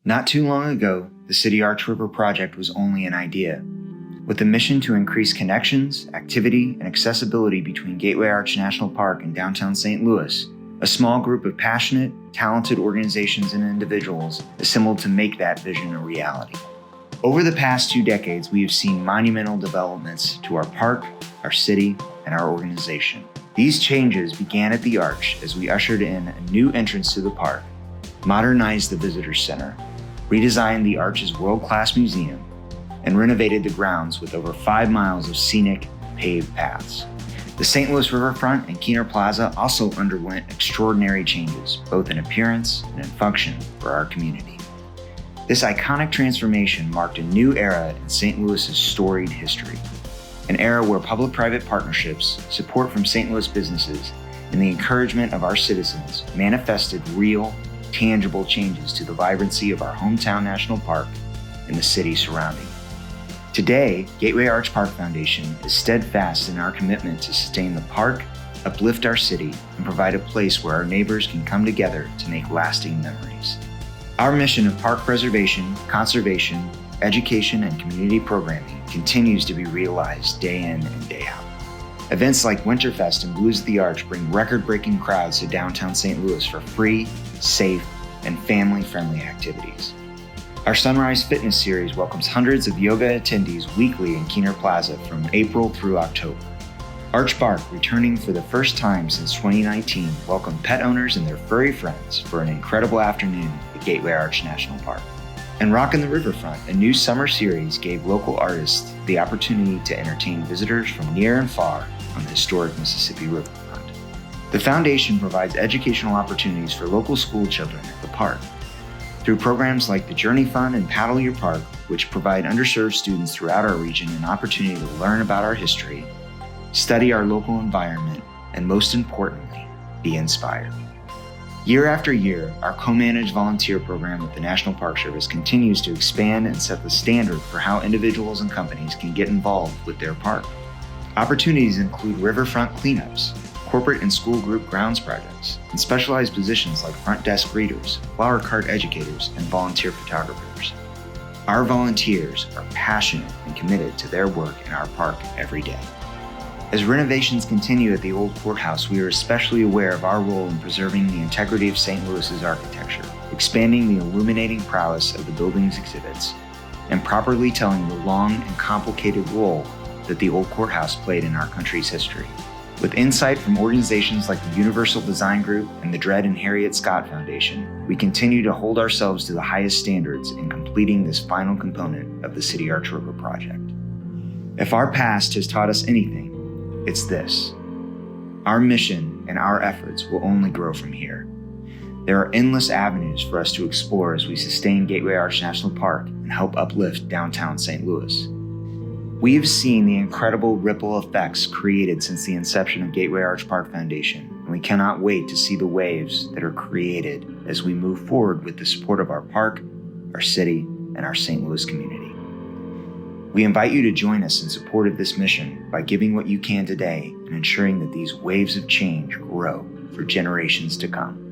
Not too long ago, the City Arch River Project was only an idea. With the mission to increase connections, activity, and accessibility between Gateway Arch National Park and downtown St. Louis, a small group of passionate, talented organizations and individuals assembled to make that vision a reality. Over the past 2 decades, we have seen monumental developments to our park, our city, and our organization. These changes began at the Arch as we ushered in a new entrance to the park, modernized the Visitor Center, redesigned the Arch's world-class museum, and renovated the grounds with over 5 miles of scenic, paved paths. The St. Louis Riverfront and Kiener Plaza also underwent extraordinary changes, both in appearance and in function for our community. This iconic transformation marked a new era in St. Louis's storied history, an era where public-private partnerships, support from St. Louis businesses, and the encouragement of our citizens manifested real, tangible changes to the vibrancy of our hometown national park and the city surrounding. Today, Gateway Arch Park Foundation is steadfast in our commitment to sustain the park, uplift our city, and provide a place where our neighbors can come together to make lasting memories. Our mission of park preservation, conservation, education, and community programming continues to be realized day in and day out. Events like Winterfest and Blues at the Arch bring record-breaking crowds to downtown St. Louis for free, safe, and family-friendly activities. Our Sunrise Fitness Series welcomes hundreds of yoga attendees weekly in Kiener Plaza from April through October. Arch Bark, returning for the first time since 2019, welcomed pet owners and their furry friends for an incredible afternoon at Gateway Arch National Park. And Rockin' the Riverfront, a new summer series, gave local artists the opportunity to entertain visitors from near and far on the historic Mississippi Riverfront. The foundation provides educational opportunities for local school children at the park. Through programs like the Journey Fund and Paddle Your Park, which provide underserved students throughout our region an opportunity to learn about our history, study our local environment, and most importantly, be inspired. Year after year, our co-managed volunteer program with the National Park Service continues to expand and set the standard for how individuals and companies can get involved with their park. Opportunities include riverfront cleanups, corporate and school group grounds projects, and specialized positions like front desk greeters, flower cart educators, and volunteer photographers. Our volunteers are passionate and committed to their work in our park every day. As renovations continue at the old courthouse, we are especially aware of our role in preserving the integrity of St. Louis's architecture, expanding the illuminating prowess of the building's exhibits, and properly telling the long and complicated role that the old courthouse played in our country's history. With insight from organizations like the Universal Design Group and the Dred and Harriet Scott Foundation, we continue to hold ourselves to the highest standards in completing this final component of the City Arch River Project. If our past has taught us anything, it's this: our mission and our efforts will only grow from here. There are endless avenues for us to explore as we sustain Gateway Arch National Park and help uplift downtown St. Louis. We have seen the incredible ripple effects created since the inception of Gateway Arch Park Foundation, and we cannot wait to see the waves that are created as we move forward with the support of our park, our city, and our St. Louis community. We invite you to join us in support of this mission by giving what you can today and ensuring that these waves of change grow for generations to come.